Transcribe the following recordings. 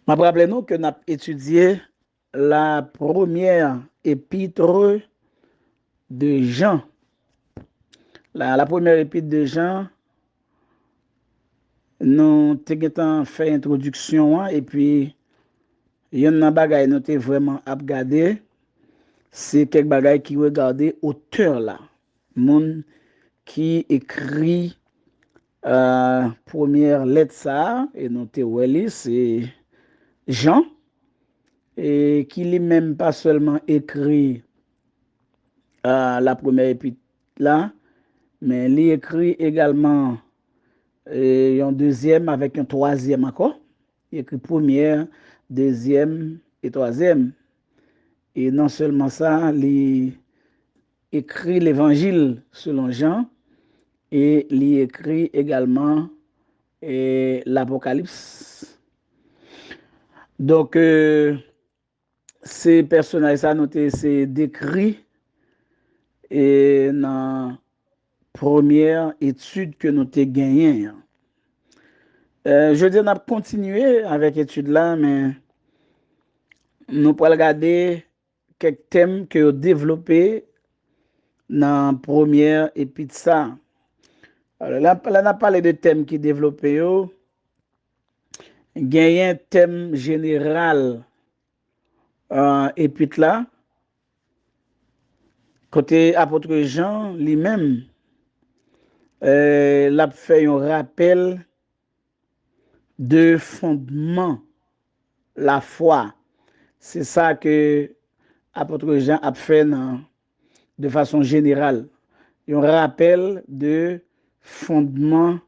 Je rappelle nous que nous avons étudié la première épître de Jean. La première épître de Jean, nous avons fait introduction et puis il y a un bagay nous avons vraiment regardé, c'est quelques bagay qui regardent auteur là, monde qui écrit première lettre ça et nous avons c'est Jean et qui lui-même pas seulement écrit la première épître là, mais il écrit également un deuxième avec un troisième encore. Il écrit première, deuxième et troisième. Et non seulement ça, il écrit l'évangile selon Jean et il écrit également l'Apocalypse. Donc, ces personnages-là, c'est décrit et dans la première étude que nous avons gagnée. Je veux dire, on a continué avec l'étude là, mais nous pourrons regarder quelques thèmes que ont développés dans la première épître ça. Alors là, on a parlé de thèmes qui développés. Il y a un thème général épître là. Côté apôtre Jean lui-même, l'a fait un rappel de fondement la foi. C'est ça que apôtre Jean a fait de façon générale. Un rappel de fondement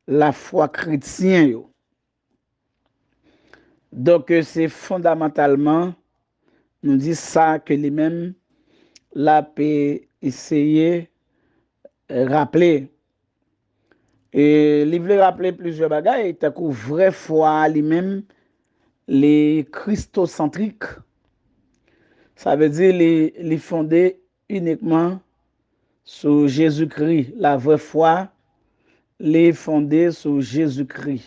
la foi chrétienne. Donc, c'est fondamentalement, nous dit ça que lui-même l'a essayé de rappeler. Et il voulait rappeler plusieurs bagages, il a vraie foi lui-même, les christocentriques. Ça veut dire les fondé uniquement sur Jésus-Christ. La vraie foi, les fondée sur Jésus-Christ.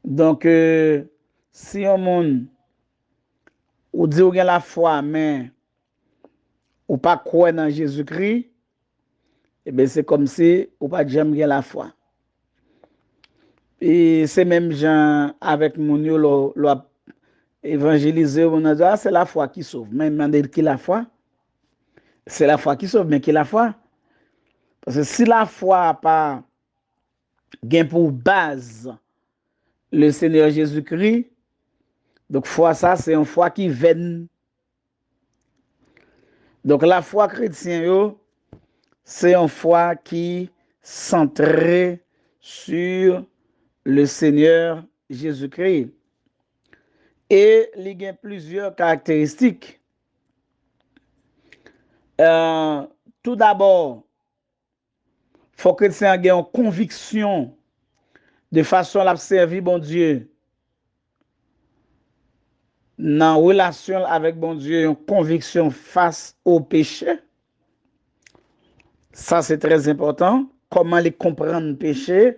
Donc, si on monde ou dit ou gen la foi, mais ou pas croire dans Jésus-Christ, eh bien, c'est comme si ou pas jamais gen la foi. Et c'est même gens avec mon yo lo évangéliser, on a dit, ah, c'est la foi qui sauve. Mais demandez qui la foi? C'est la foi qui sauve, mais qui la foi? Parce que si la foi n'a pas gain pour base le Seigneur Jésus-Christ, donc foi ça, c'est une foi qui vaine. Donc la foi chrétienne, c'est une foi qui centrée sur le Seigneur Jésus-Christ. Et il y a plusieurs caractéristiques. Tout d'abord, il faut que chrétien ait une conviction de façon à servir bon Dieu. Dans relation avec bon Dieu, une conviction face au péché. Ça, c'est très important. Comment les comprendre le péché?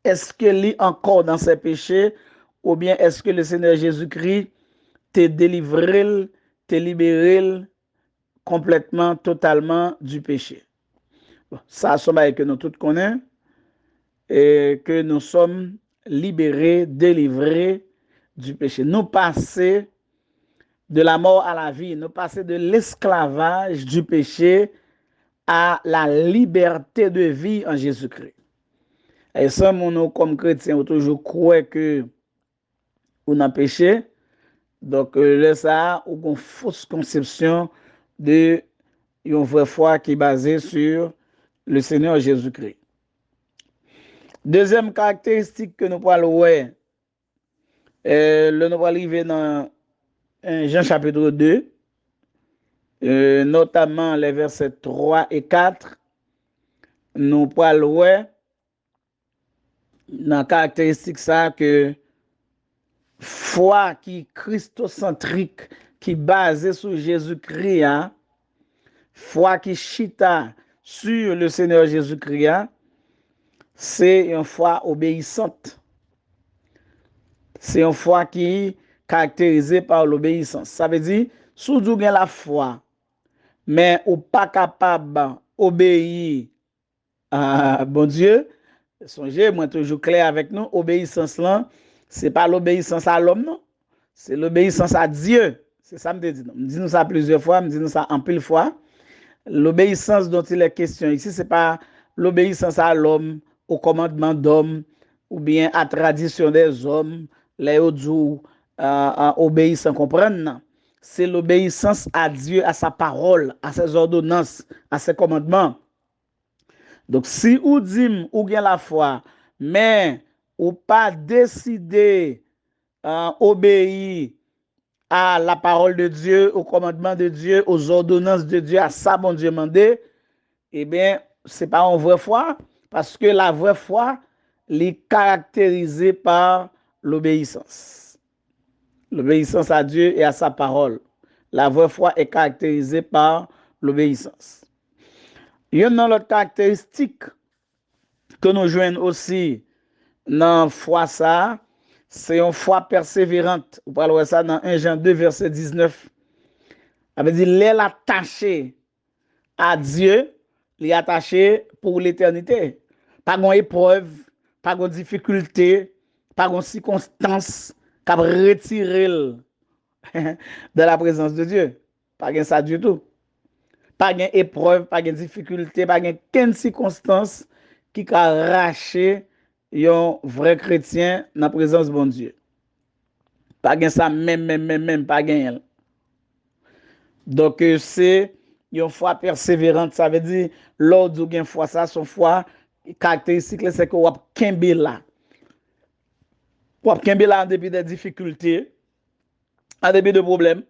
Est-ce qu'il est encore dans ses péchés? Ou bien est-ce que le Seigneur Jésus-Christ t'a délivré, t'a libéré complètement, totalement du péché? Bon, ça, c'est que nous tous connaissons. Et que nous sommes libérés, délivrés du péché. Nous passer de la mort à la vie, nous passer de l'esclavage du péché à la liberté de vie en Jésus-Christ. Et ça, nous, comme chrétiens, on toujours croit que on a péché. Donc, là, ça, on a une fausse conception de une vraie foi qui est basée sur le Seigneur Jésus-Christ. Deuxième caractéristique que nous parlons, nous allons arriver dans Jean chapitre 2, notamment les versets 3 et 4. Nous parlons dans la caractéristique ça que foi qui christocentrique, qui basée sur Jésus-Christ, hein, foi qui chita sur le Seigneur Jésus-Christ, c'est une foi obéissante. C'est une foi qui est caractérisée par l'obéissance. Ça veut dire, si vous avez la foi, mais ou pas capable d'obéir à bon Dieu, songez, moi toujours clair avec nous, obéissance là, c'est pas l'obéissance à l'homme, non. C'est l'obéissance à Dieu. C'est ça que je me dis. Je me dis ça plusieurs fois, je me dis ça en pile fois. L'obéissance dont il est question ici, ce n'est pas l'obéissance à l'homme, au commandement d'homme, ou bien à la tradition des hommes, les autres obéissent sans comprendre. Non. C'est l'obéissance à Dieu, à sa parole, à ses ordonnances, à ses commandements. Donc, si vous dites, ou bien la foi, mais ou pas décider obéir à la parole de Dieu, au commandement de Dieu, aux ordonnances de Dieu, à ça, bon Dieu mandé, eh bien, ce n'est pas une vraie foi, parce que la vraie foi, elle est caractérisée par l'obéissance. L'obéissance à Dieu et à sa parole. La vraie foi est caractérisée par l'obéissance. Il y a une autre caractéristique que nous jouons aussi dans la foi, ça, c'est une foi persévérante. Vous parlez de ça dans 1 Jean 2, verset 19. Ça veut dire, l'elle attachée à Dieu, l'est attaché pour l'éternité. Pas de épreuve, pas de difficulté, pas de circonstance qui a retiré de la présence de Dieu. Pas de ça du tout. Pas d'épreuve, pas de difficulté, pas de circonstance qui a arraché un vrai chrétien dans la présence de bon Dieu. Pas de ça, même, pas de. Donc, c'est une foi persévérante. Ça veut dire, lors de une foi, ça, son foi, caractéristique, c'est que vous avez kembe là. Vous avez kembe là en dépit des difficultés, en dépit de problèmes,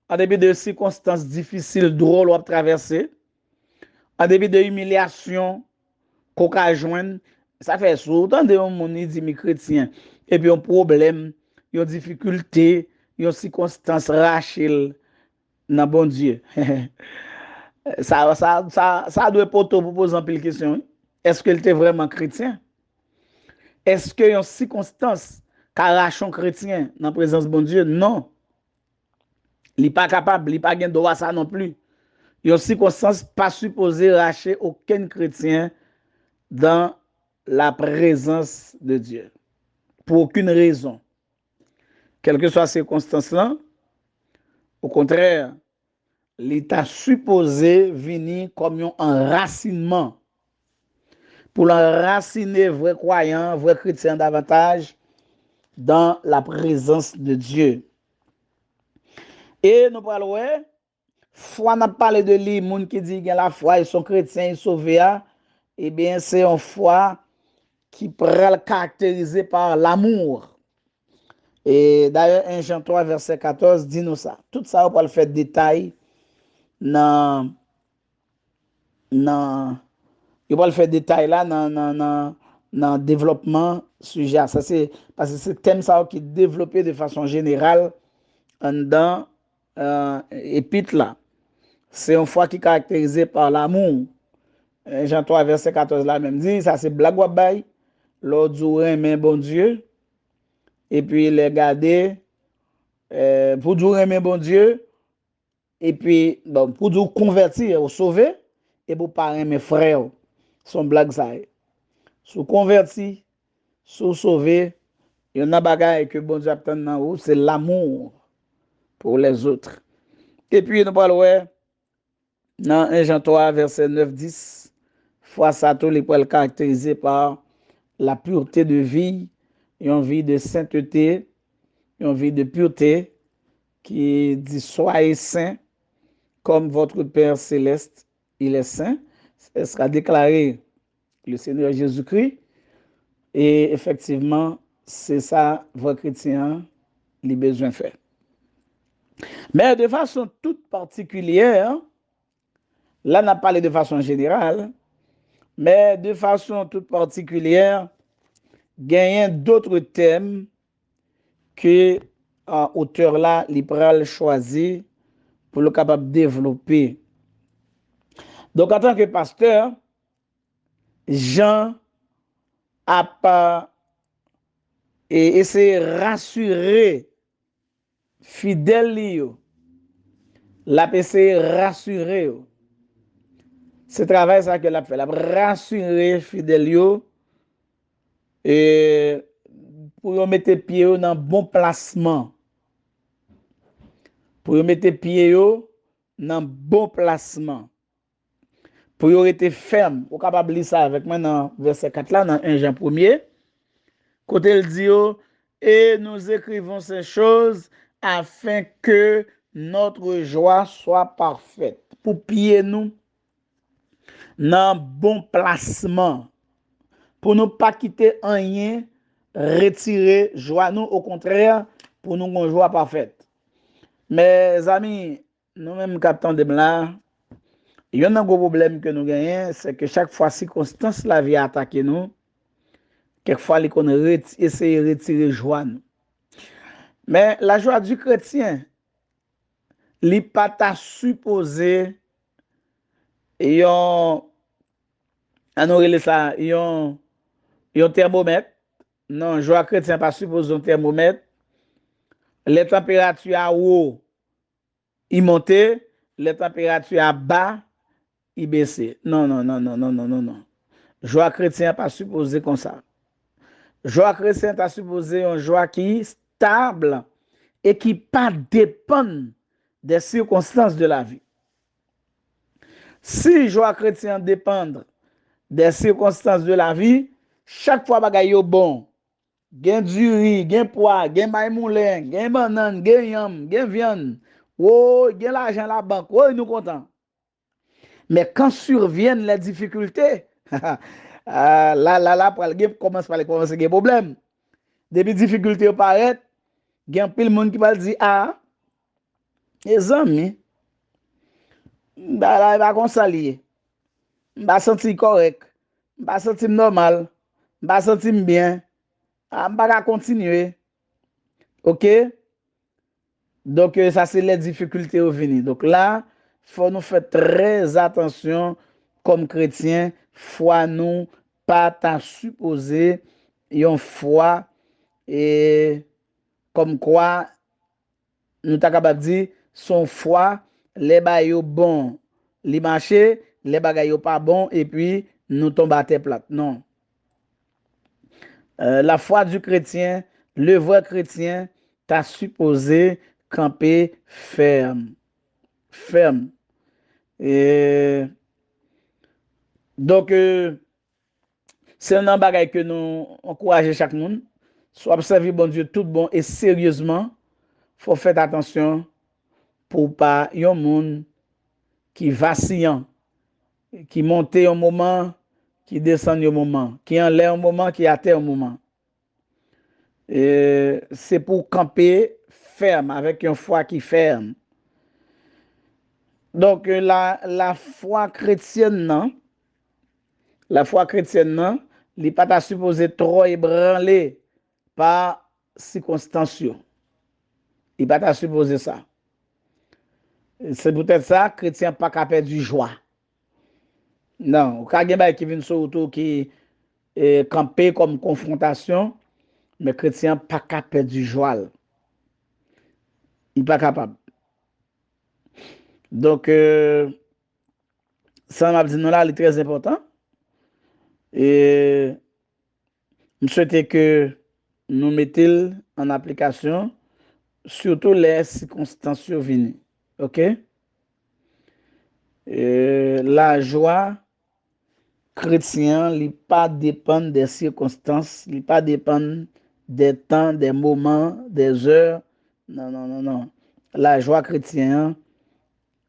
en dépit de circonstances difficiles, drôles, vous avez traversé, en dépit de humiliation, qu'on a joindre. Ça fait souvent de mon dit mes chrétiens. Et puis, un problème, une difficulté, une circonstance rachel dans bon Dieu. Ça doit pas pour poser un pile question. Est-ce qu'il était vraiment chrétien? Est-ce qu'il y a une circonstance qui arrache un chrétien dans la présence de bon Dieu? Non. Il n'est pas capable, il n'est pas gain droit à ça non plus. Il y a une circonstance pas supposée arracher aucun chrétien dans la présence de Dieu. Pour aucune raison. Quelle que soit la circonstance-là, au contraire, l'État supposé venir comme un enracinement pour l'enraciner vrai croyant, vrai chrétien davantage dans la présence de Dieu. Et nous parlons, foi n'a parlé de lui, moun qui dit qu'il a la foi, ils sont chrétiens, ils sont sauvés, eh bien, c'est une foi qui pourrait le caractériser par l'amour. Et d'ailleurs, 1 Jean 3, verset 14, dit nous ça. Tout ça, on peut le faire détail dans il va le faire détail là dans le développement sujet. Ça, c'est parce que c'est thème ça qui est développé de façon générale dans épître là. C'est une foi qui est caractérisée par l'amour. Jean 3, verset 14 là même dit, ça c'est blague ou bail, l'ordre aimer bon Dieu, et puis les garder, pour dire aimer bon Dieu, et puis bon, pour dire convertir ou sauver, et pour pas aimer frère. Son blague ça. Sous converti, sous sauvé, il y en a bagaille que bon Dieu attend dans vous, c'est l'amour pour les autres. Et puis nous parlons dans 1 Jean 3, verset 9-10, foi ça tout les poils caractérisés par la pureté de vie, une vie de sainteté, une vie de pureté qui dit soyez saints comme votre Père céleste, il est saint. Ce sera déclaré le Seigneur Jésus-Christ. Et effectivement, c'est ça, vos chrétiens, les besoins faire. Mais de façon toute particulière, là, on a parlé de façon générale, mais de façon toute particulière, il y a d'autres thèmes que l'auteur là, libéral choisi pour le capable de développer. Donc, en tant que pasteur, Jean a pas et essayer rassurer fidèle li yo. La essayer rassurer yo. C'est travail ça que l'a fait, la rassurer fidèle yo et pour yo mettre pied yo dans bon placement. Pour yo mettre pied yo dans bon placement. Pour yo rester ferme. Ou capable lire ça avec moi dans verset 4 là dans 1 Jean 1er. Côté il dit yo, et nous écrivons ces choses afin que notre joie soit parfaite. Pour pied nous dans bon placement. Pour nous pas quitter rien, retirer joie nous, au contraire, pour nous une joie parfaite. Mes amis, nous-mêmes captons de là, il y a un gros problème que nous gagnons, c'est que chaque fois circonstance la vie attaque nous, quelquefois on essaie de retirer joie nous. Mais la joie du chrétien, il n'est pas ta supposé, yon thermomètre. Non, joie chrétien pas supposé un thermomètre. Les températures à haut, ils montent, les températures à bas, ils baissent. Non, non, non, non, non, non, non, non. Joie chrétien pas supposé comme ça. Joie chrétien pas supposé une joie qui est stable et qui pas dépend des circonstances de la vie. Si joie chrétien dépend des circonstances de la vie, chaque fois bagay yo bon, gen du riz, gen pois, gen may moulin, gen banane, gen yam, gen viande, oh, gen l'argent la banque, oh, nous content. Mais quand surviennent les difficultés, là, commence par commencer des problèmes. Depuis difficultés apparaissent, gen pile monde qui va dire, ah, les amis, bah, va comme ça lié. M'a senti correct, m'a senti normal, m'a senti bien, m'a continuer. OK? Donc, ça, c'est les difficultés au venir. Donc là, il faut nous faire très attention comme chrétiens. Foi nous, pas ta supposer, une foi et comme quoi, nous t'as capable dire, son foi, les bagailles bon, les marchés, les bagailles pas bon, et puis nous tombons à terre plate. Non. La foi du chrétien, le vrai chrétien, t'as supposé camper ferme. Ferme. Et donc, c'est un bagage que nous encourageons chaque monde. Soit observer bon Dieu tout bon et sérieusement, faut faire attention pour pas un monde qui vacillant, qui monte un moment, qui descend un moment, qui en l'air un moment, qui à terre un moment. C'est pour camper ferme, avec une foi qui ferme. Donc, la foi chrétienne, non? La foi chrétienne, non? Il n'est pas supposé trop ébranler par circonstances. Il n'est pas supposé ça. C'est peut-être ça, chrétien pas capable du joie. Non, quand il y a qui vient sur autour qui est campé comme confrontation, mais chrétien pas capable du joie. Il n'est pas capable. Donc, ça m'a dit non là, il est très important. Et je souhaite que nous mettions en application surtout les circonstances survenues. OK? La joie chrétienne, il pas dépend des circonstances, il pas dépend des temps, des moments, des heures. Non, non, non, non. La joie chrétienne,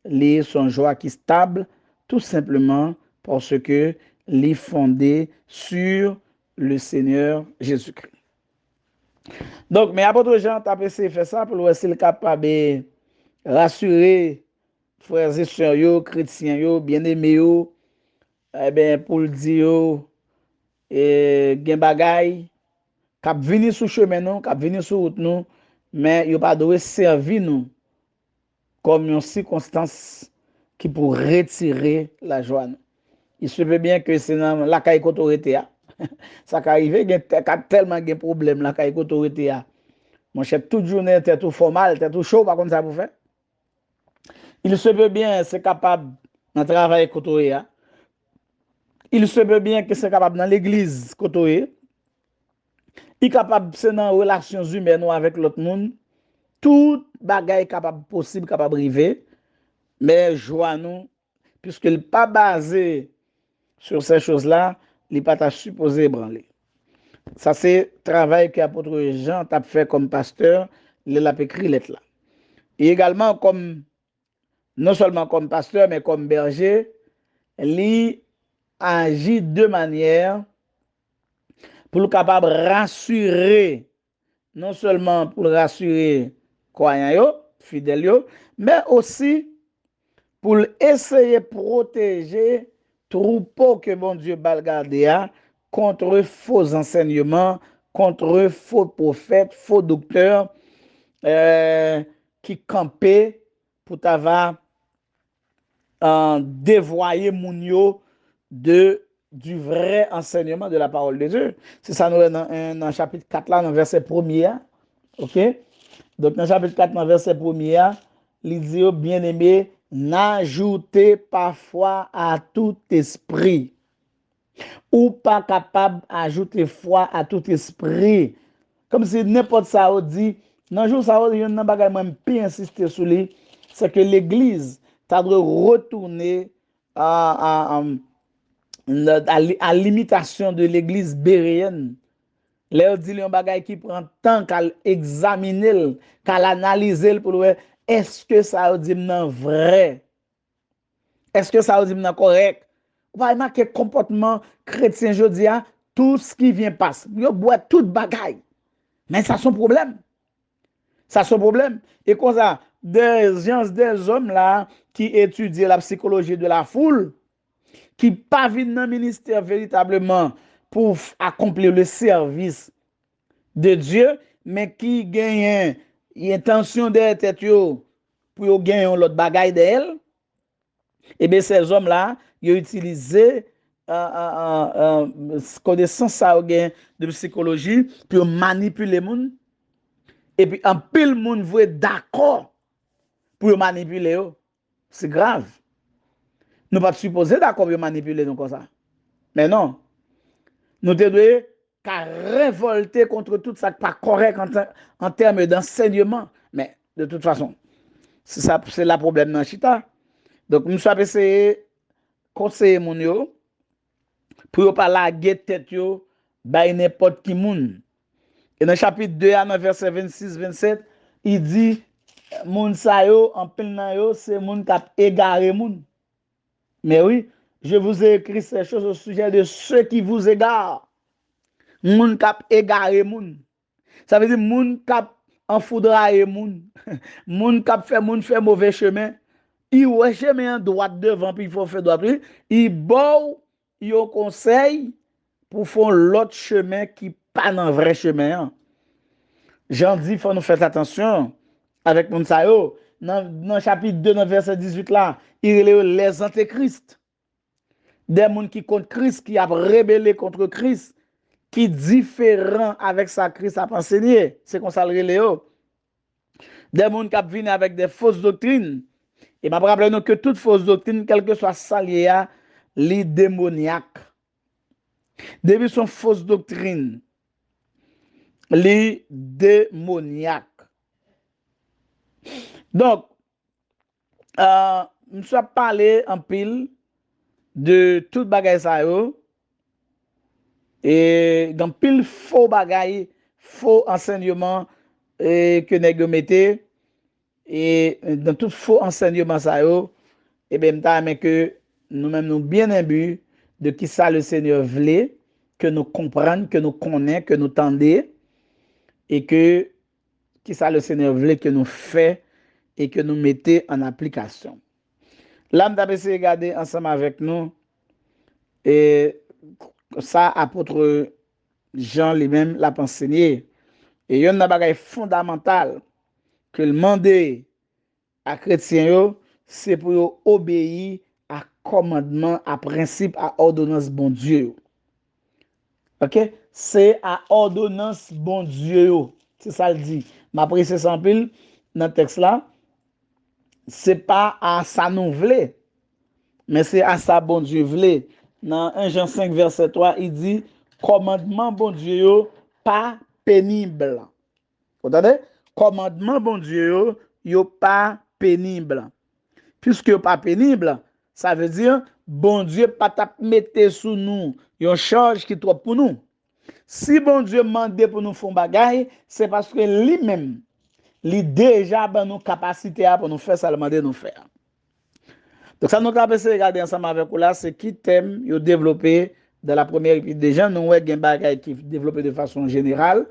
c'est son joie qui est stable, tout simplement parce que est fondée sur le Seigneur Jésus-Christ. Donc, mais apôtre Jean t'a essayé de faire ça pour voir s'il est capable de rassurer frères et sœurs yo, chrétiens yo, bien-aimés yo, eh ben pour le dire gen bagay k'ap vini sous chemin nous, k'ap vini sous route nous, mais yo pas doit servir nous comme une circonstance qui pour retirer la joie. Il se peut bien que c'est dans la caille autorité. Ça qui arrive, il y a tellement de problèmes là, avec l'autorité. Mon chef, toute journée, t'es tout formal, t'es tout chaud, par contre, ça vous fait. Il se peut bien, c'est capable de travailler avec l'autorité. Il se peut bien que c'est capable dans l'église, l'autorité. Il est capable, c'est dans les relations humaines ou avec l'autre monde. Tout bagage capable possible, capable de arriver. Mais joie nous, puisqu'il n'est pas basé sur ces choses-là, il n'est pas supposé ébranler. Ça, c'est le travail que l'apôtre Jean a fait comme pasteur, il a écrit lettre là. Et également, comme, non seulement comme pasteur, mais comme berger, il agit de manière pour le capable de rassurer, non seulement pour rassurer croyants, fidèles, mais aussi pour essayer de protéger troupeau que bon Dieu va garder contre faux enseignements, contre faux prophètes, faux docteurs qui campaient pour t'avoir dévoyer Mounio du vrai enseignement de la parole de Dieu. C'est ça, nous, dans le chapitre 4, là, dans le verset 1er. OK? Donc, dans le chapitre 4, dans le verset 1er, il dit, oh, bien-aimé, n'ajoutez pas foi à tout esprit. Ou pas capable d'ajouter foi à tout esprit. Comme si n'importe ça dit, dans le jour ça, il y a un bagage même plus insister sur lui, c'est que l'Église doit retourner à l'imitation de l'Église béréenne. Là, on dit un bagage qui prend temps qu'à examiner, qu'à l'analyser pour voir est-ce que ça dit non vrai? Est-ce que ça dit non correct? Vous voyez que comportement chrétien aujourd'hui, tout ce qui vient passe. Vous boit tout bagaille. Mais ça son problème. Ça son problème. Et comme ça, des hommes là qui étudient la psychologie de la foule, qui pas viennent dans le ministère véritablement pour accomplir le service de Dieu, mais qui gagnent intention d'être tête pour gagner l'autre bagaille d'elle, et bien ces hommes-là, ils ont utilisé connaissance de psychologie pour manipuler les gens. Et puis, un pile monde veut d'accord pour manipuler. C'est grave. Nous ne pouvons pas supposer d'accord pour manipuler nous comme ça. Mais non. Nous devons révolter contre tout ça qui n'est pas correct en termes d'enseignement. Mais de toute façon, c'est le problème dans Chita. Donc, nous sommes essayé de conseiller mon yo pour ne pas laguer tête yo by n'importe qui moun. Et dans le chapitre 2, dans verset 26-27, il dit moun sa yo, en pile nan yo, c'est moun kap égaré moun. Mais oui, je vous ai écrit ces choses au sujet de ceux qui vous égarent. Moun kap égaré moun. Ça veut dire moun kap enfoudraé moun. Moun kap fait mauvais chemin. Il ouais chemin en droite devant puis il faut faire droite. Il bon, il conseil pour faire l'autre chemin qui pas dans vrai chemin. Jean dit faut nous faire attention avec moun sa yo. Dans chapitre 2 dans verset 18 là, il y a les antéchrists. Des gens qui contre Christ, qui a rébellé contre Christ, qui différent avec sa Christ a enseigné. C'est comme ça le Léo. Des gens qui viennent avec des fausses doctrines. Et m'a rappelé que toute fausse doctrine, quelle que soit ça, les démoniaques. Depuis son fausse doctrine, les démoniaques. Donc, nous sommes parlé en pile de tout bagay ça yo et dans pile faux bagay, faux enseignement que nèg yo mette et dans tout faux enseignement ça yo et ben mais que nous-mêmes nous bien imbus de qui ça le Seigneur voulait que nous comprenions, que nous connaissions, que nous tendions et que qui ça le Seigneur voulait que nous fassions et que nous mettions en application. Là, nous avons essayé de regarder ensemble avec nous et ça, apôtre Jean lui-même l'a enseigné. Et il y a un bagage fondamental que le demander à chrétiens, c'est pour obéir à commandement, à principe, à ordonnance bon Dieu. OK? C'est à ordonnance bon Dieu. C'est ça le dit. Ma précise en pile dans le texte là, c'est pas à ça nous voulons, mais c'est à ça bon Dieu voulait. Dans 1 Jean 5 verset 3, il dit commandement bon Dieu pas pénible. Vous entendez? Commandement bon Dieu yo pas pénible. Puisque pas pénible, ça veut dire bon Dieu pas t'a mettre sous nous une charge qui trop pour nous. Si bon Dieu mande pour nous faire bagaille, c'est parce que lui-même, lui déjà ben nous capacité pour nous faire ça le demander nous faire. Donc ça nous avons regarder ensemble avec vous là, c'est qui thème yo développé dans la première épître des gens, nous ouais gen bagaille qui développé de façon générale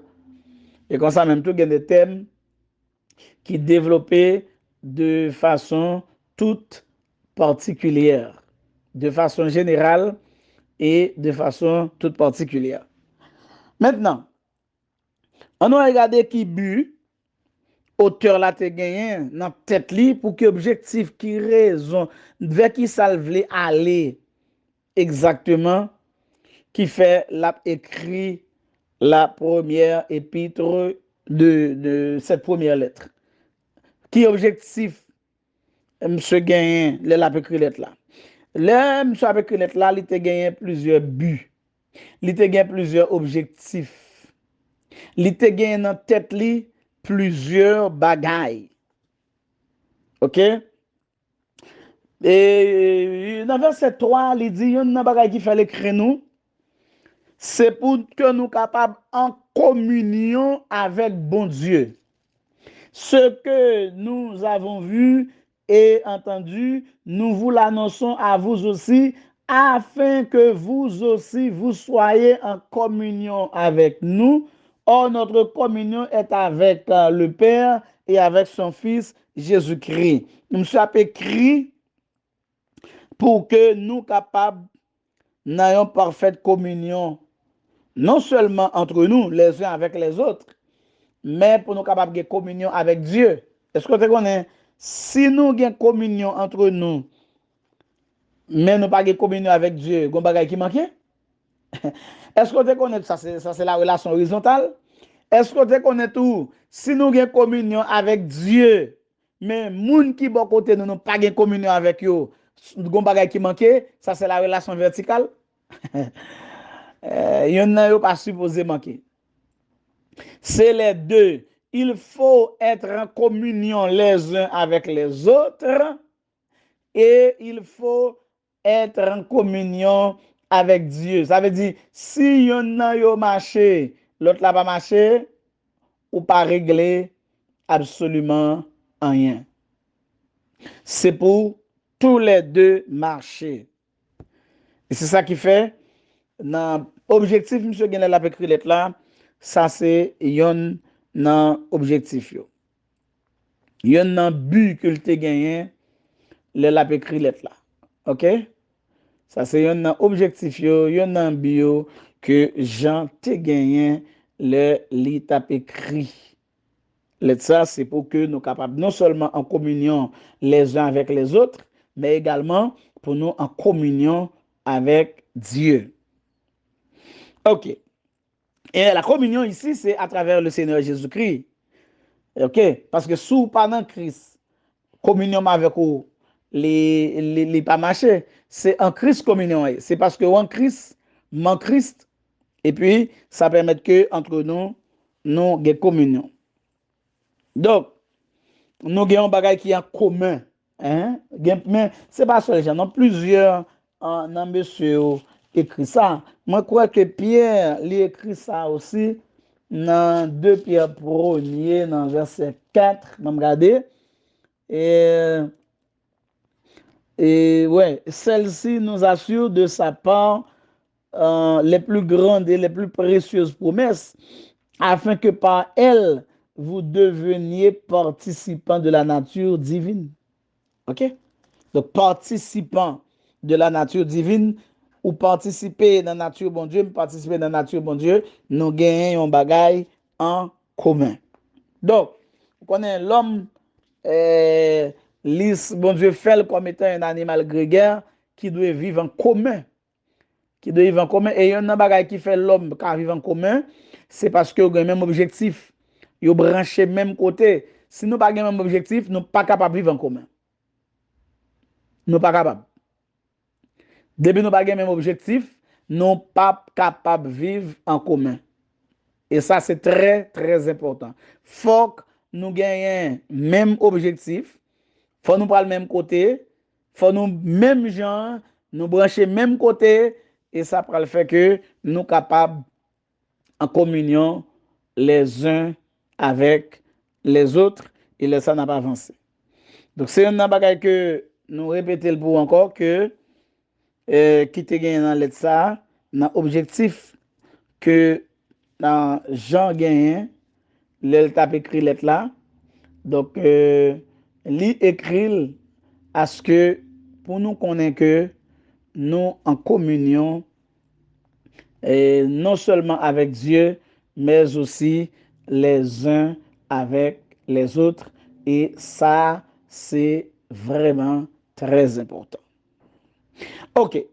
et comme ça même tout gen des thèmes qui développé de façon toute particulière, de façon générale et de façon toute particulière. Maintenant, on a regardé qui but auteur là te gagné dans tête li pour que objectif qui raison vers qui ça veut aller exactement qui fait l'a écrit la première épître de cette première lettre. Qui objectif monsieur gagné l'a écrit lettre là. Là monsieur a écrit lettre là, il te gagné plusieurs buts. Il te gagné plusieurs objectifs. Il te gagné dans tête li plusieurs bagailles. OK? Et dans verset 3, il dit, il y a un bagage qui fait l'écrire nous, c'est pour que nous capables en communion avec bon Dieu. Ce que nous avons vu et entendu, nous vous l'annonçons à vous aussi, afin que vous aussi, vous soyez en communion avec nous. Or, notre communion est avec le Père et avec son Fils Jésus-Christ. Nous sommes écrit pour que nous capables n'ayons parfaite communion, non seulement entre nous, les uns avec les autres, mais pour nous capables de communion avec Dieu. Est-ce que tu connais? Si nous avons communion entre nous, mais nous pas de communion avec Dieu, il y a un bagage qui manque? Est-ce que tu connais ça? C'est la relation horizontale. Est-ce que tu connais tout? Si nous avons communion avec Dieu, mais moun qui bon côté nous n'avons pas de communion avec eux, il y a un bagage qui manque, ça c'est la relation verticale. Il y en a pas supposé manquer. C'est les deux. Il faut être en communion les uns avec les autres et il faut être en communion avec Dieu. Ça veut dire, si y en a yo marché, l'autre là pas marché, ou pas régler absolument rien. C'est pour tous les deux marcher. Et c'est ça qui fait, dans objectif, M. Genel a écrit lettre là, ça c'est yon nan objectif yo. Yon nan but que te gagné, le la écrit lettre là. OK? Ça c'est yon nan objectif yo, yon nan but que Jean te gagné, le li t'a écrit. Lettre ça c'est pour que nous capables non seulement en communion les uns avec les autres, mais également pour nous en communion avec Dieu. OK. Et la communion ici, c'est à travers le Seigneur Jésus-Christ. OK? Parce que sous pendant Christ, communion avec vous, les pas marché, c'est en Christ communion. C'est parce que en Christ, et puis ça permet que entre nous, nous avons communion. Donc, nous avons un bagage qui est en commun. Hein? Mais ce n'est pas seul, j'en ai plusieurs dans monsieur écrit ça. Moi, je crois que Pierre lui écrit ça aussi dans 2 Pierre 1er, dans verset 4, je regarder. Et ouais, celle-ci nous assure de sa part les plus grandes et les plus précieuses promesses, afin que par elle, vous deveniez participants de la nature divine. OK? Donc, participant de la nature divine, ou participer dans la nature bon Dieu, participer dans la nature bon Dieu, nous gagnons un bagage en commun. Donc, vous connaissez l'homme, bon Dieu fait comme étant un animal grégaire qui doit vivre en commun. qui doit vivre en commun. Et il y a un bagage qui fait l'homme qui vivre en commun, c'est parce que vous avez le même objectif. Vous branchez le même côté. Si nous n'avons pas le même objectif, nous ne sommes pas capables de vivre en commun. Nous ne sommes pas capables. Depuis nous n'avons pas le même objectif, nous ne sommes pas capables de vivre en commun. Et ça, c'est très, très important. Faut que nous gagnions le même objectif. Faut nous prendre le même côté. Faut nous même genre, nous brancher le même côté. Et ça pour le fait que nous sommes capables en communion les uns avec les autres. Et là, ça n'a pas avancé. Donc, c'est un bagage que nous répétons pour encore que qui te gagne dans l'aide ça, dans l'objectif que dans Jean gagne, l'elle tape écrit lettre là. Donc, li écrit à ce que pour nous connaître que nous en communion, et non seulement avec Dieu, mais aussi les uns avec les autres. Et ça, c'est vraiment très important. OK.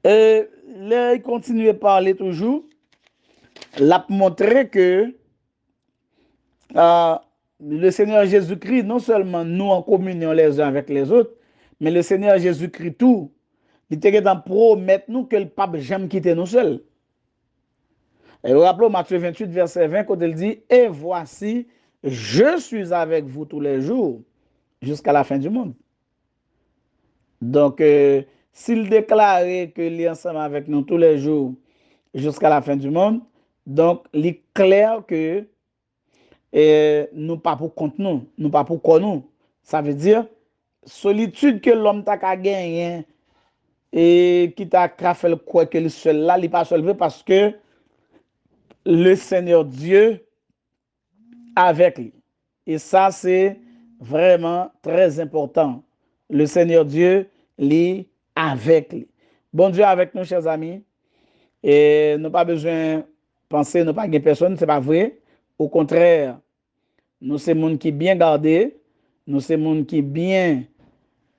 Là, il continue à parler toujours. L'a montré que le Seigneur Jésus-Christ, non seulement nous en communion les uns avec les autres, mais le Seigneur Jésus-Christ tout, il était en promettre nous que le pape jamais quitter nous seuls. Et vous rappelez Matthieu 28, verset 20, quand il dit, et voici, je suis avec vous tous les jours jusqu'à la fin du monde. Donc, s'il déclarait qu'il est ensemble avec nous tous les jours jusqu'à la fin du monde, donc, il est clair que nous pas pour compte nous pas pour quoi nous. Ça veut dire, solitude que l'homme t'a gagné et qui t'a fait le quoi que le seul là, il pas se parce que le Seigneur Dieu avec lui. Et ça, c'est vraiment très important. Le Seigneur Dieu, lui, avec lui. Bon Dieu avec nous, chers amis. Et nous pas besoin de penser, nous pas de personne, c'est pas vrai. Au contraire, nous sommes monde qui bien gardé, nous sommes monde qui bien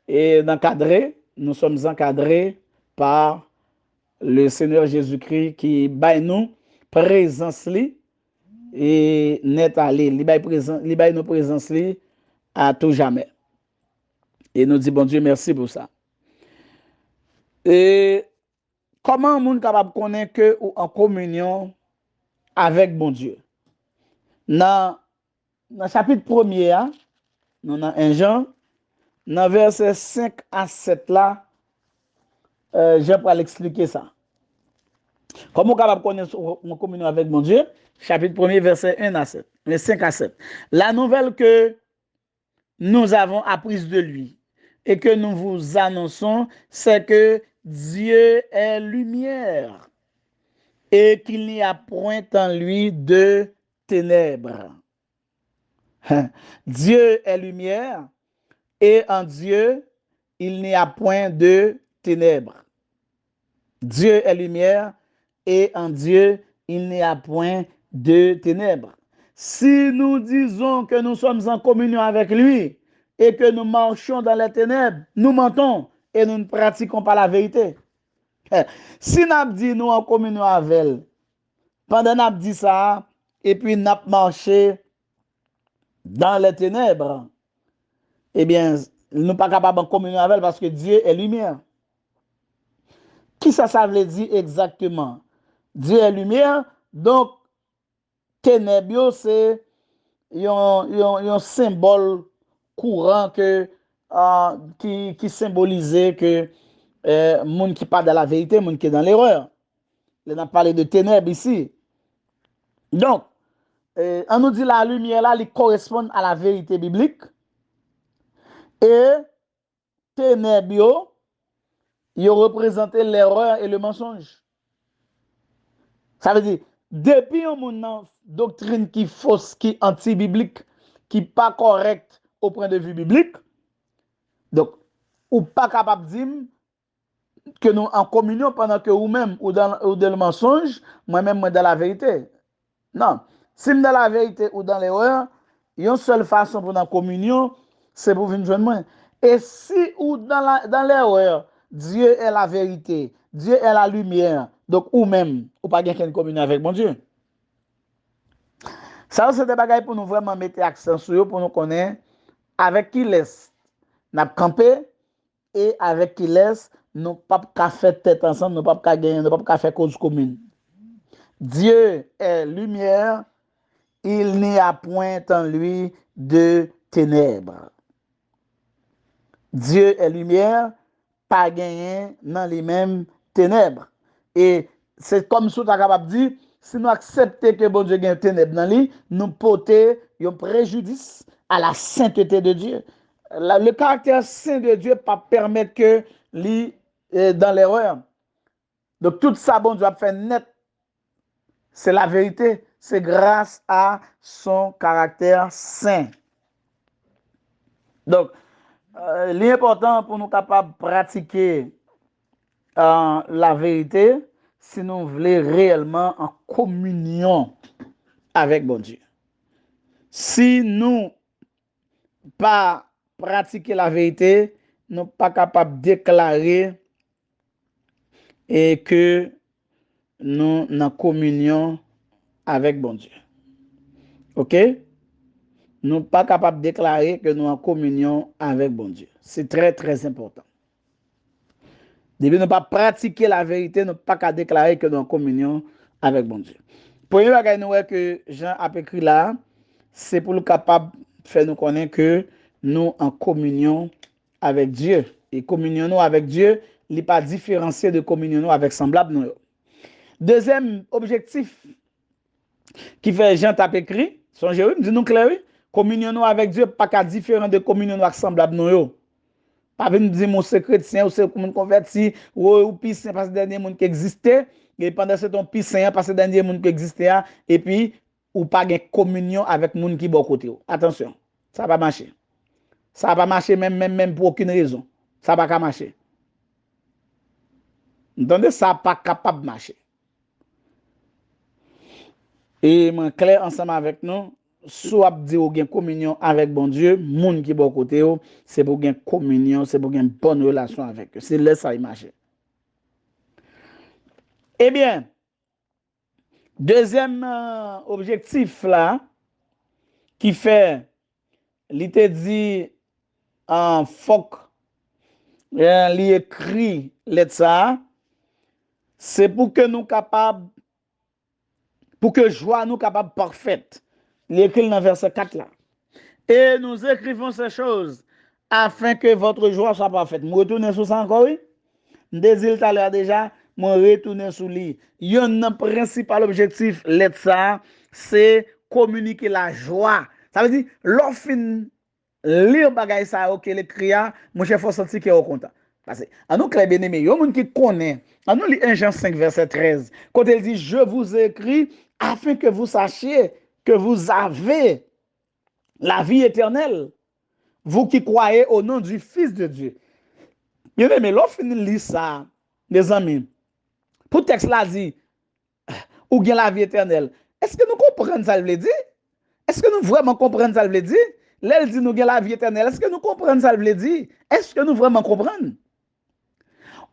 encadré, nous sommes encadrés par le Seigneur Jésus-Christ qui baille nous présence li et net aller, li baille nous présence li à tout jamais. Et nous dit bon Dieu merci pour ça. Et comment monde capable connaître que ou en communion avec bon Dieu? Dans le chapitre 1er, nous dans 1 Jean, dans verset 5 à 7 là, je vais l'expliquer ça. Comment on est capable de connaître en communion avec mon Dieu? Chapitre 1er, verset 1 à 7. 5 à 7. La nouvelle que nous avons apprise de lui et que nous vous annonçons, c'est que Dieu est lumière et qu'il n'y a point en lui de ténèbres. Dieu est lumière et en Dieu, il n'y a point de ténèbres. Dieu est lumière et en Dieu, il n'y a point de ténèbres. Si nous disons que nous sommes en communion avec lui et que nous marchons dans les ténèbres, nous mentons et nous ne pratiquons pas la vérité. Si nous dit nous en communion avec elle, pendant nous dit ça, et puis nous marché dans les ténèbres, eh bien, nous ne sommes pas capables de communion avec elle parce que Dieu est lumière. Qui ça veut dire exactement? Dieu est lumière, donc ténèbres, c'est un symbole courant qui symbolisait que monde qui parle de la vérité, monde qui est dans l'erreur. On a parlé de ténèbres ici. Donc, on nous dit la lumière là, elle correspond à la vérité biblique. Et ténèbres, ils représentent l'erreur et le mensonge. Ça veut dire, depuis une doctrine qui fausse, qui anti-biblique, qui n'est pas correcte au point de vue biblique, donc, ou pas capable de dire que nous en communion pendant que vous-même ou dans le mensonge, moi-même, moi dans la vérité. Non. Si dans la vérité ou dans l'erreur, il y a une seule façon pour la communion, c'est pour venir joindre moi. Et si ou dans l'erreur, Dieu est la vérité, Dieu est la lumière. Donc, ou même, ou pas quelqu'un communion avec mon Dieu. Ça, c'est des bagages pour nous vraiment mettre accent sur eux, pour nous connaître avec qui laisse n'a campé et avec qui laisse nous pas faire tête ensemble, nous pas gagner, nous pas faire cause commune. Dieu est lumière, il n'y a point en lui de ténèbres. Dieu est lumière, pas gagné dans les mêmes ténèbres. Et c'est comme si tu es capable de dire, si nous acceptons que bon Dieu gagne ténèbres dans lui, nous portons un préjudice à la sainteté de Dieu. Le caractère saint de Dieu pas permettre que lui dans l'erreur. Donc tout ça bon Dieu a fait net. C'est la vérité, c'est grâce à son caractère saint. Donc l'important pour nous capables de pratiquer la vérité, si nous voulons réellement en communion avec bon Dieu. Si nous pas pratiquer la vérité, nous ne sommes pas capables de déclarer et que nous en communion avec bon Dieu. OK? Nous ne sommes pas capables de déclarer que nous en communion avec bon Dieu. C'est très, très important. Depuis ne pas pratiquer la vérité, nous ne pas qu'à déclarer que nous en communion avec bon Dieu. Premier bagage que Jean a écrit là, c'est pour nous capable de faire nous connaître que nous en communion avec Dieu. Et communion nous avec Dieu, il n'est pas différencié de communion nous avec semblable nous. Deuxième objectif qui fait Jean t'a écrit, songez-vous, dis-nous clair, communion nous avec Dieu pas qu'à différent de communion nous avec semblable nous. Pas venir dire mon secret chrétien ou c'est comme converti ou puis c'est parce que dernier monde qui existait et pendant ce temps puis c'est parce que dernier monde qui existait et puis ou pas de communion avec monde qui bon côté. Attention, ça va pas marcher. Ça va pas marcher même pour aucune raison. Ça va pas marcher. Entendez, ça pas capable de marcher. Et moi clair ensemble avec nous, soit dire ou gen communion avec bon Dieu, monde qui bon côté, c'est pour gen communion, c'est pour gen bonne relation avec eux. C'est là ça y marche. Eh bien, deuxième objectif là, qui fait, il te dit en foc, il écrit ça, c'est pour que nous capables, pour que joie nous capable parfaite. Il écrit dans verset 4 là. Et nous écrivons ces choses afin que votre joie soit parfaite. Je retourne sur ça encore, oui? Je désire tout à l'heure déjà, je retourne sur lui. Un principal objectif, ça, c'est communiquer la joie. Ça veut dire, l'offre lire bagay ça ok le cria mon chef faut sentir qu'il est content parce que à nous clair bien-aimé yo monde qui connaît à nous lit 1 Jean 5 verset 13 quand il dit je vous écris afin que vous sachiez que vous avez la vie éternelle vous qui croyez au nom du Fils de Dieu. Bien-aimé l'offre lit ça mes amis pour texte là dit ou bien la vie éternelle. Est-ce que nous comprenons ça veut dire? Est-ce que nous vraiment comprenons ça veut dire? L'elle dit nous avons la vie éternelle. Est-ce que nous comprenons ça veut dire? Est-ce que nous vraiment comprenons?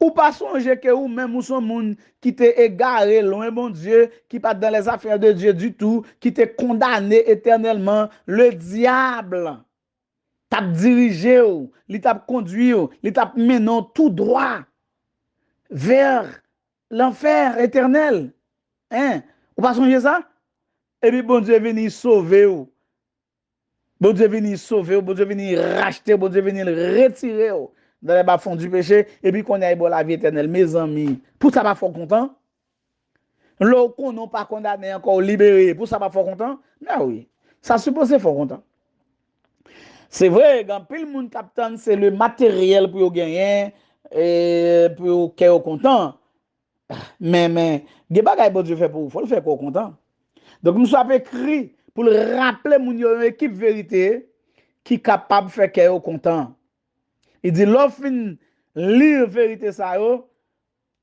Ou pas songer que ou même ou son monde qui t'est égaré loin bon Dieu, qui pas dans les affaires de Dieu du tout, qui t'est condamné éternellement, le diable t'a dirigé, il t'a conduit, il t'a mené tout droit vers l'enfer éternel. Hein? Ou pas songer ça? Et puis bon Dieu est venu sauver ou. Bon Dieu venu sauver, bon Dieu venu racheter, bon Dieu venu retirer dans les bas-fonds du péché et puis qu'on ait la vie éternelle. Mes amis, pour ça pas fort content. L'eau qu'on n'a pas condamné encore libéré, pour ça pas fort content. Mais oui, ça suppose fort content. C'est vrai, quand pile monde captain, c'est le matériel pour gagner et pour qu'il soit content. Mais des bagages bon Dieu fait pour vous, faut le faire pour content. Donc nous sommes écrit pour le rappeler mon équipe vérité qui est capable de faire qu'elle est content. Il dit l'offre lire vérité ça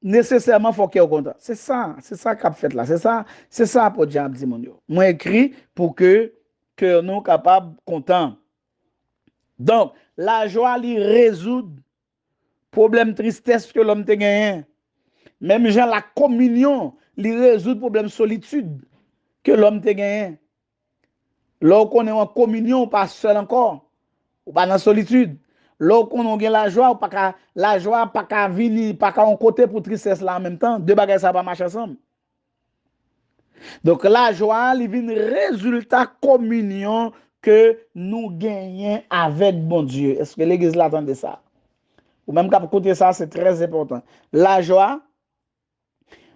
nécessairement faut qu'elle est content. C'est ça qu'a fait là, c'est ça pour diable dit mon yo. Moi écrit pour que nous capable content. Donc la joie lui résout problème tristesse que l'homme te gagné. Même genre la communion, il résout le problème de solitude que l'homme te gagné. Lorsqu'on est en communion, pas seul encore, ou pas dans la solitude. Lorsqu'on a la joie, la joie pas qu'à venir, pas qu'à un côté pour tristesse là en même temps. Deux bagages ça pas marcher ensemble. Donc la joie, il vient résultat communion que nous gagnons avec bon Dieu. Est-ce que l'église l'attend de ça? Ou même quand vous écoutez ça, c'est très important. La joie,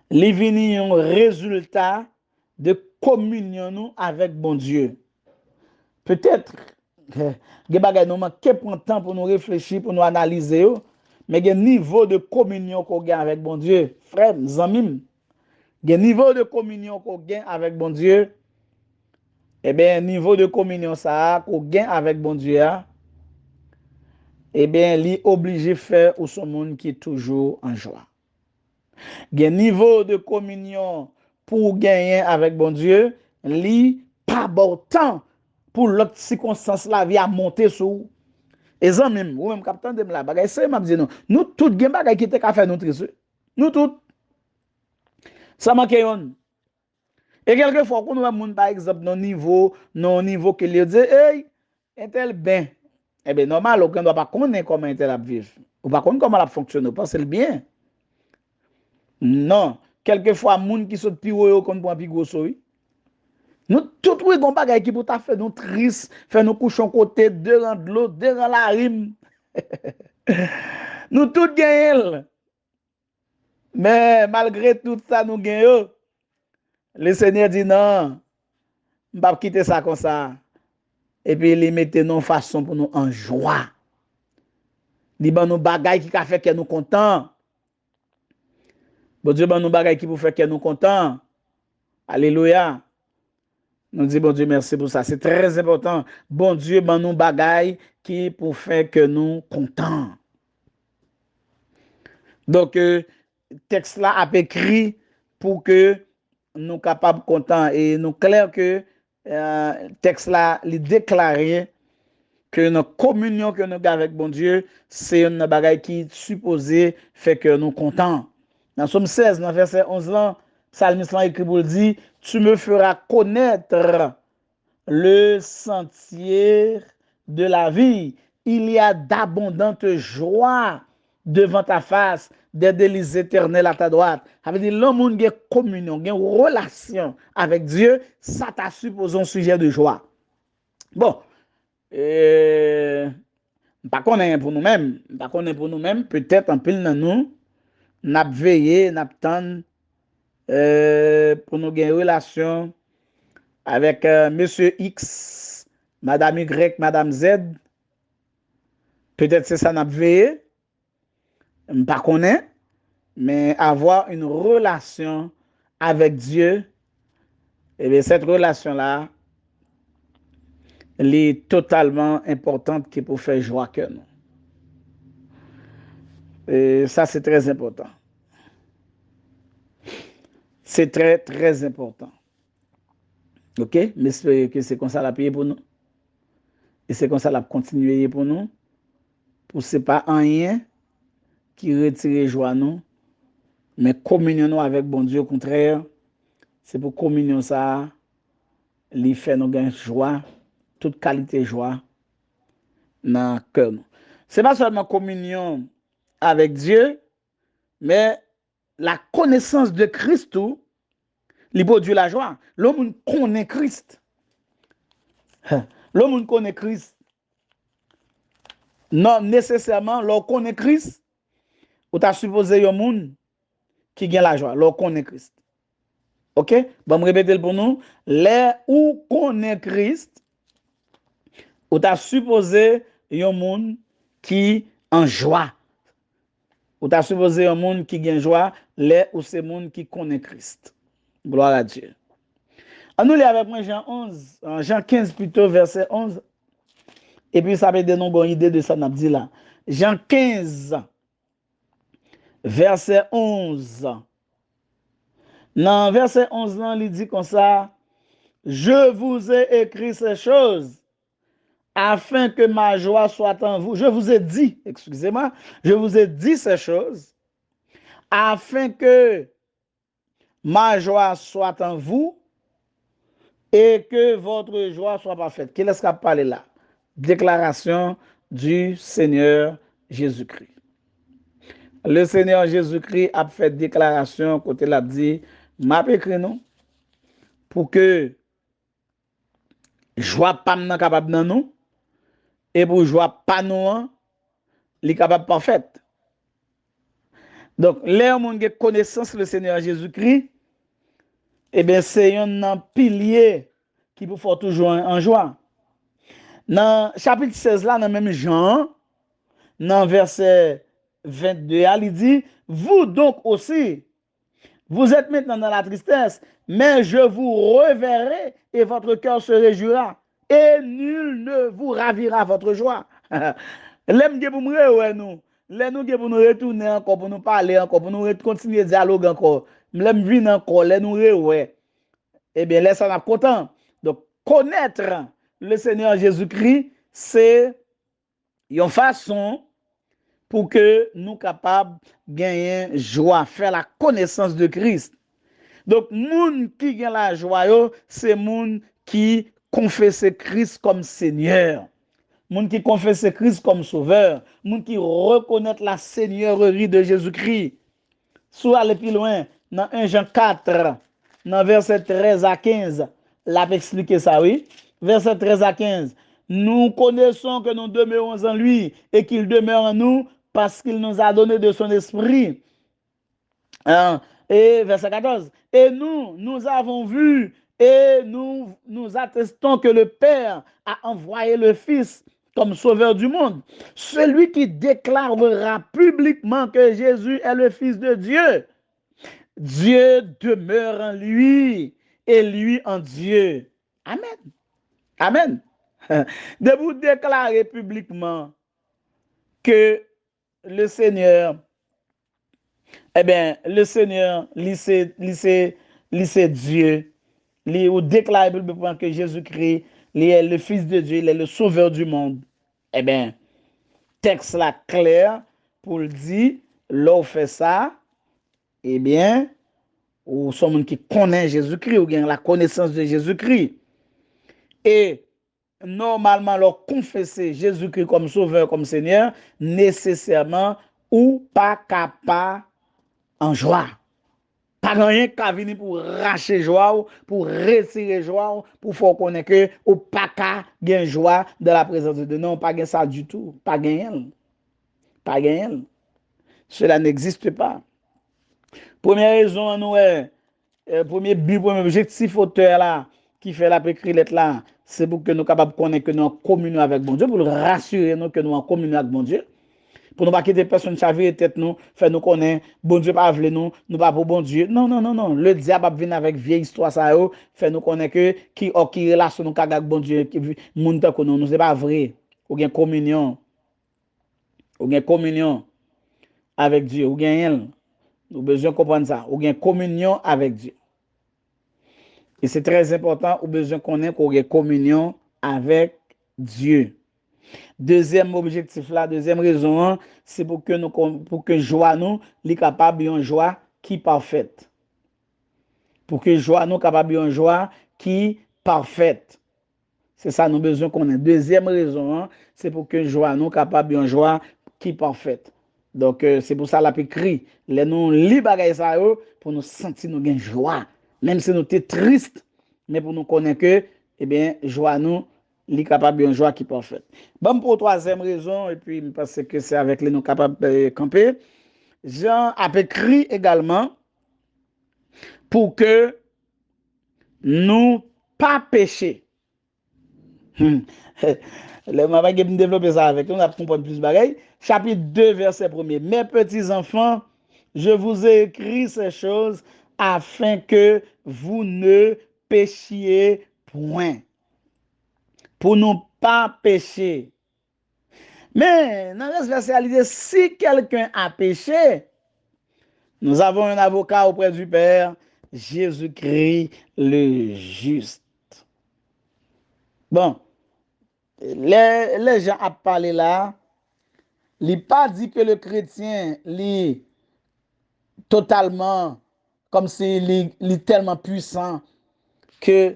il vient un résultat de communion nous avec bon Dieu. Peut-être que nous manquons de temps pour nous réfléchir, pour nous analyser, mais il y a un niveau de communion qu'on gagne avec bon Dieu. Frère, amis, il y a un niveau de communion qu'on gagne avec bon Dieu. Eh bien, niveau de communion ça qu'on gagne avec bon Dieu, eh bien, il est obligé de faire ou son monde qui est toujours en joie. Il y a un niveau de communion pour gagner avec bon Dieu, il pas bon temps pour l'autre circonstance la vie à monter sur. Et ça même, ou même capitaine de la bagaille, c'est m'a dit non. Nous tous gen bagaille qui te ka faire nous triste. Nous tous. Ça manque yon. Et quelquefois quand nous moun par exemple non niveau que lui dit hey, est-elle bien. Eh bien normal, aucun doit pas connaître comment est-elle a vivre. Ou pas connaître comment elle fonctionne, pas c'est le bien. Non, quelquefois moun qui saute pi haut comme pour pi gros oui. Nous tout oui gon bagaille qui pour ta faire nous triste, faire nous coucher côté deux rangs de l'autre, deux rangs la rime. Nous tous gagnons. Mais malgré tout ça, nous gagnons. Le Seigneur dit non, je ne vais pas quitter ça comme ça. Et puis, il mettait nos façons pour nous en joie. Il dit nous bagaille qui fait que nous contents. Bon Dieu, nous bagaille qui pour faire que nous contents. Alléluia. Nous disons, bon Dieu, merci pour ça. C'est très important. Bon Dieu, nous bagaille qui pour faire que nous contents. Donc, texte là a écrit pour que nous capables contents et nous clair que texte là il déclarer que notre communion que nous avons avec bon Dieu c'est une bagaille qui supposé fait que nous contents. Dans Somme 16 dans verset 11 là, psalmiste écrit pour dire tu me feras connaître le sentier de la vie. Il y a d'abondantes joies devant ta face, des délices éternelles à ta droite. Ça veut dire l'homme qui a communion, qui a une relation avec Dieu, ça t'a supposé un sujet de joie. Bon, pas qu'on est pour nous-mêmes, peut-être en pile dans nous, n'a veillé, n'a attend pour nous gagner une relation avec Monsieur X, Madame Y, Madame Z. Peut-être c'est ça n'a veillé, pas connaît, mais avoir une relation avec Dieu, et bien cette relation-là, elle est totalement importante qui pour faire joie que nous. Et ça, c'est très important. C'est très, très important. OK? Mais j'espère que c'est comme ça la payer pour nous. Et c'est comme ça la continuer pour nous. Pour ce n'est pas rien qui retire joie nous, mais communion avec bon Dieu, au contraire, c'est pour communion ça, lui fait nous gagner joie, toute qualité de joie dans le cœur. Ce n'est pas seulement communion avec Dieu, mais la connaissance de Christ, tout, il produit la joie. L'homme connaît Christ. L'homme connaît Christ. Non nécessairement, l'homme connaît Christ, ou tu as supposé un monde qui gagne la joie. L'homme connaît Christ. OK? Bon, je répéter pour nous. Les où connaît Christ, ou tu as supposé un monde qui en joie. Ou tu as supposé un monde qui gagne joie, les ou c'est monde qui connaît Christ. Gloire à Dieu. On nous lit avec moi Jean 11, Jean 15 plutôt, verset 11. Et puis ça va donner une bonne idée de ça, n'a dit là. Jean 15, verset 11. Dans verset 11, là, il dit comme ça, je vous ai écrit ces choses afin que ma joie soit en vous. Je vous ai dit, excusez-moi, je vous ai dit ces choses afin que ma joie soit en vous et que votre joie soit parfaite. Qui est-ce qui a parlé là? Déclaration du Seigneur Jésus-Christ. Le Seigneur Jésus-Christ a fait déclaration côté l'a dit, m'a écrit nous pour que joie pas nan capable dans nous et pour joie pas nous li capable parfaite. Donc, les gens qui connaissance le Seigneur Jésus-Christ, eh bien, c'est un pilier qui peut faire toujours en joie. Dans chapitre 16 là, dans même Jean, dans verset 22, il dit, vous donc aussi, vous êtes maintenant dans la tristesse, mais je vous reverrai et votre cœur se réjouira et nul ne vous ravira votre joie. L'aime que pour nous ouais nous. Les nous pour nous retourner encore pour nous parler encore pour nous continuer dialogue encore. L'aime venir encore les nous ouais. Eh bien laisse ça content. Donc connaître le Seigneur Jésus-Christ c'est une façon pour que nous capables gagner joie, faire la connaissance de Christ. Donc, moun qui gagne la joie, c'est moun qui confesse Christ comme Seigneur. Moun qui confesse Christ comme Sauveur. Moun qui reconnaît la Seigneurie de Jésus-Christ. Soit aller plus loin, dans 1 Jean 4, dans verset 13 à 15, là, expliquer ça, oui. Verset 13 à 15. Nous connaissons que nous demeurons en lui et qu'il demeure en nous parce qu'il nous a donné de son esprit. Et verset 14. Et nous avons vu et nous attestons que le Père a envoyé le Fils comme sauveur du monde. Celui qui déclarera publiquement que Jésus est le Fils de Dieu. Dieu demeure en lui et lui en Dieu. Amen. Amen. De vous déclarer publiquement que le Seigneur, eh bien, le Seigneur, c'est Dieu. Ou déclare publiquement que Jésus-Christ est le Fils de Dieu, il est le Sauveur du monde. Eh bien, texte là clair pour le dire, l'on fait ça, eh bien, ou sont qui connaît Jésus-Christ, ou bien la connaissance de Jésus-Christ. Et normalement, leur confesser Jésus-Christ comme Sauveur, comme Seigneur, nécessairement, ou pas capable en joie. Pas rien qu'à venir pour racher joie, pour retirer joie, pour faire connaître que ou pas qu'à gagner joie de la présence de Dieu. Non, pas gagner ça du tout. Pas gagner. Pas gagner. Cela n'existe pas. Première raison, nous premier but, premier objectif auteur là, qui fait la lettre là, c'est pour que nous soyons capables de connaître que nous sommes en communion avec bon Dieu, pour le rassurer nous que nous sommes en communion avec bon Dieu. Pour ne pas quitter personne chavirer tête nous, faire nous connaître, bon Dieu pas vle nous pas pour bon Dieu. Non, non, non, non. Le diable va venir avec vieille histoire ça yo, faire nous connaître que qui relation nous avec bon Dieu, qui moun ta que nous c'est pas vrai. Ou bien communion. Ou bien communion avec Dieu, ou bien elle. Nous besoin comprendre ça, ou bien communion avec Dieu. Et c'est très important, ou besoin connaître qu'on a communion avec Dieu. Deuxième objectif là, deuxième raison, c'est pour que joie nous, li capable une joie qui parfaite. Pour que joie nous capable une joie qui parfaite. C'est ça nous besoin qu'on ait. Deuxième raison, c'est pour que joie nous capable une joie qui parfaite. Donc c'est pour ça la écrit, les nous li bagay ça yo pour nous sentir nous gain joie, même si nous t'es triste, mais pour nous connaître que eh bien joie nous li capable une joie qui parfaite. Bon pour troisième raison et puis parce que c'est avec les nous capable de camper. Jean a écrit également pour que nous pas pécher. Le maman qui développer ça avec nous, on a comprendre plus bagaille. Chapitre 2, verset 1er. Mes petits enfants, je vous ai écrit ces choses afin que vous ne péchiez point. Pour ne pas pécher. Mais dans ce verset, il dit, si quelqu'un a péché, nous avons un avocat auprès du Père, Jésus-Christ le juste. Bon, les gens ont parlé là, il n'a pas dit que le chrétien, lui, totalement, comme s'il est tellement puissant que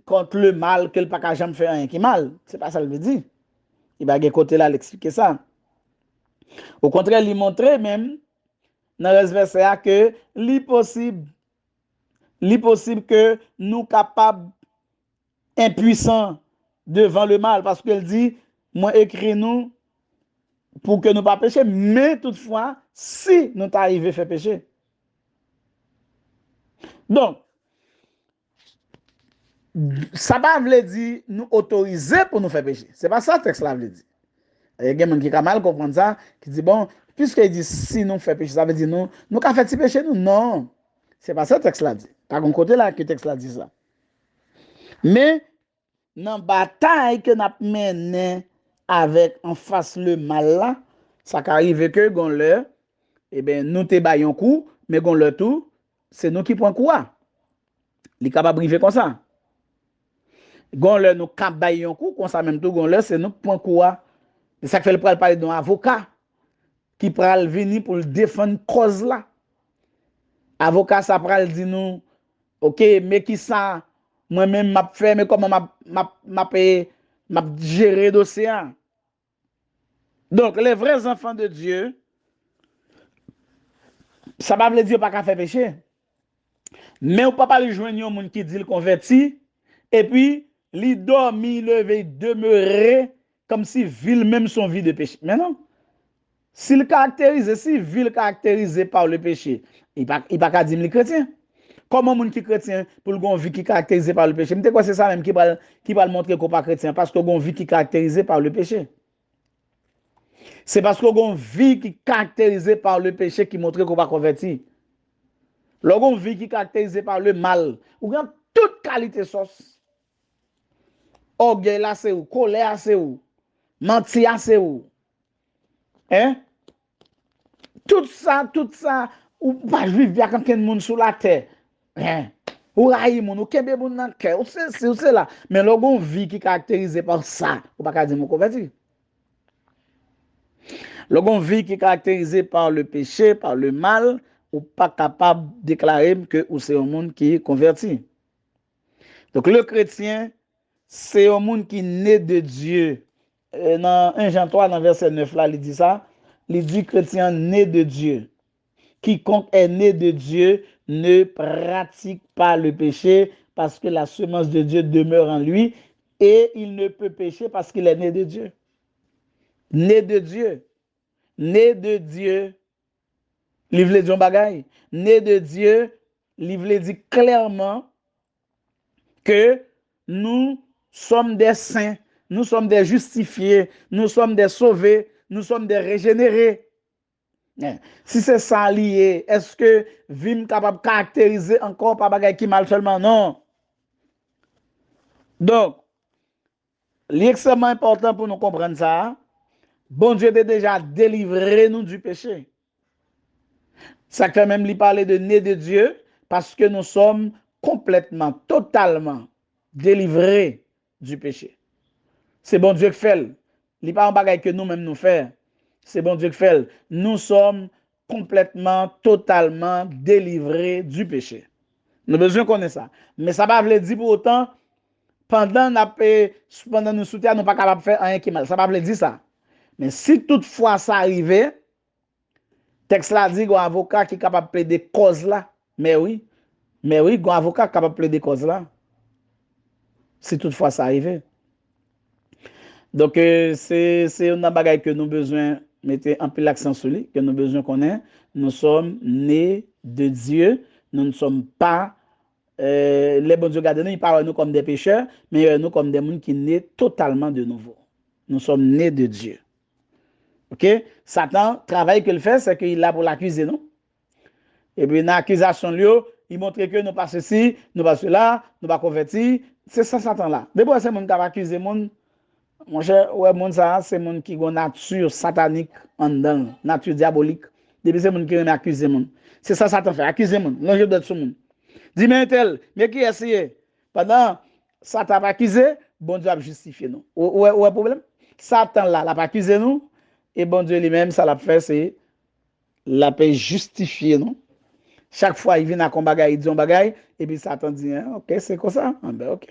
contre le mal, que le pas qu'à jamais faire rien qui est mal. C'est pas ça le veut dire. Il va côté là l'expliquer ça. Au contraire, il montrer même dans le verset que l'impossible que nous capables impuissants devant le mal parce qu'elle dit moi écris nous pour que nous pas pécher mais toutefois si nous t'arriver à faire pécher. Donc ça va veut dire nous autoriser pour nous faire pécher. C'est pas ça le texte là veut dire. Il y a des gens qui ont mal comprendre ça qui dit bon puisqu'il dit si nous fait pécher ça veut dire nous qu'a fait pécher nous non. C'est pas ça le texte là dit. Par contre côté là que le texte là dit ça. Mais dans la bataille que nous avons menée avec en face le mal là, ça arrive que gon l'heure, eh ben nous te baillons coup, mais gon le tout, c'est nous qui prenons quoi. Il est capable de briver comme ça. Gon l'heure nous cap baillons coup, comme ça même tout gon l'heure, c'est nous qui prenons quoi. C'est ça que fait le parler d'un avocat qui pral venir pour défendre cause là. Avocat ça pral dit nous OK, mais qui ça moi-même m'a fait mais comment m'a gérer dossier. Donc, les vrais enfants de Dieu, ça ne veut pas dire pas qu'à faire péché. Mais on ne peut pas joindre un monde qui dit le converti, et puis, il dormi, levé, demeurer, comme si ville même son vie de péché. Mais non. Si ville caractérisé par le péché, il ne pas qu'à dire le chrétien. Comment un monde qui est chrétien pour le vie qui est caractérisé par le péché? Mais c'est ça même qui va montrer qu'on n'est pas chrétien, parce qu'on a une vie qui est caractérisée par le péché. C'est parce qu'on a une vie qui est caractérisée par le péché qui montre qu'on va convertir. Lorsqu'on a une vie qui est caractérisée par le mal, ou bien toute qualité sauce. Orgueil là c'est où, colère c'est où, mentir c'est où. Hein? Tout ça, ou pas vivre bien quelqu'un de monde sur la terre. Hein? Ou raï moun, ou kebe moun nan cœur, ou c'est là. Mais lorsqu'on a une vie qui est caractérisée par ça, ou pas dire mon convertir. Lorsqu'on vie qui est caractérisée par le péché, par le mal, ou pas capable de déclarer que c'est un monde qui est converti. Donc le chrétien, c'est un monde qui est né de Dieu. Dans 1 Jean 3, dans verset 9, là, il dit ça. Il dit chrétien né de Dieu. Quiconque est né de Dieu ne pratique pas le péché parce que la semence de Dieu demeure en lui et il ne peut pécher parce qu'il est né de Dieu. Né de Dieu. Né de Dieu, livre John Bagay. Né de Dieu, livre dit clairement que nous sommes des saints, nous sommes des justifiés, nous sommes des sauvés, nous sommes des régénérés. Si c'est ça lié, est-ce que vim capable de caractériser encore par bagay qui mal seulement? Non. Donc, l'extrêmement important pour nous comprendre ça, bon Dieu a déjà délivré nous du péché. Ça fait même lui parler de né de Dieu parce que nous sommes complètement, totalement délivrés du péché. C'est bon Dieu qui fait. Il n'est pas un bagage que nous-mêmes nous faisons. C'est bon Dieu qui fait. Nous sommes complètement, totalement délivrés du péché. Nous avons besoin de connaître ça. Mais ça ne veut pas dire pour autant, pendant nous soutenons, nous ne sommes pas capables de faire rien qui est mal. Ça ne veut pas dire ça. Mais si toutefois ça arrivait, texte là dit qu'un avocat qui est capable de plaider cause là. Mais oui, un avocat capable de plaider cause là. Si toutefois ça arrive. Donc, c'est un bagage que nous avons besoin de mettre un peu l'accent sur lui, que nous avons besoin de connaître. Nous sommes nés de Dieu. Nous ne sommes pas, les bons Dieu gardent nous, ils parlent de nous comme des pécheurs, mais nous comme des gens qui sont nés totalement de nouveau. Nous sommes nés de Dieu. OK? Satan, le travail qu'il fait, c'est qu'il est là pour l'accuser, non? Et puis, dans l'accusation, il montre que nous pas ceci, nous pas cela, nous pas convertis. C'est ça, Satan là. D'abord, c'est mon qui va accuser mon. Mon cher, ouais, mon ça, c'est mon qui a une nature satanique en dedans, nature diabolique. Depuis, c'est mon qui aime accuser mon. C'est ça, Satan fait, accuser mon, l'enjeu de tout le monde. Dis-moi tel, mais qui a essayé? Pendant Satan va accuser, bon Dieu a justifié nous. Ouais, problème? Satan là, l'a pas accusé nous, et bon Dieu lui-même, ça l'a fait, c'est l'a fait justifier nous. Chaque fois, il vient à combat, il dit un bagay, et puis Satan dit, hein, ok, c'est comme ça. Ah, ben, ok.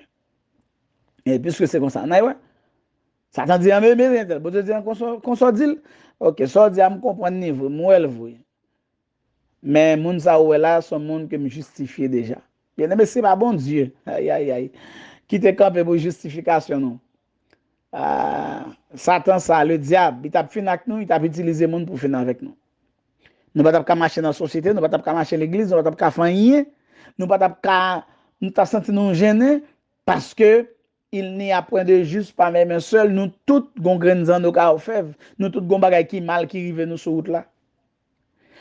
Et puisque c'est comme ça, ouais. Satan dit, ah, mais, bon Dieu dit, qu'on soit dit, ok, ça dit, à me comprendre niveau, moi, elle voit. Mais moun sa ou là, son monde que me justifie déjà. Bien aimé, c'est pas bon Dieu. Aïe, aïe, aïe. Qui te campe pour justification, non? Ah, Satan, ça, le diable, il t'a fini avec nous, il t'a utilisé monde pour finir avec nous. Nous ne pouvons pas marcher dans la société, nous ne pouvons pas marcher dans l'église, nous ne pouvons pas faire rien, nous ne pouvons pas nous senti nous gêner parce que il n'y a point de juste par même un seul, nous tous gon graines dans nos fèves, nous tous gon bagay qui mal qui rive nous sur route là.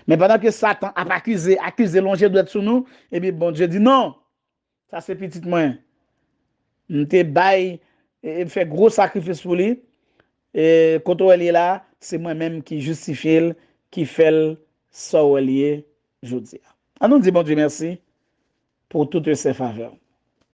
Mais pendant que Satan a accusé l'ongé doit sur nous, et bien bon Dieu dit non, ça c'est petit moins. Nous te bail et fait gros sacrifice pour lui. Et quand on est là, c'est moi-même qui justifie, qui fait ça où elle est, je dis. On nous dit bon Dieu merci pour toutes ces faveurs.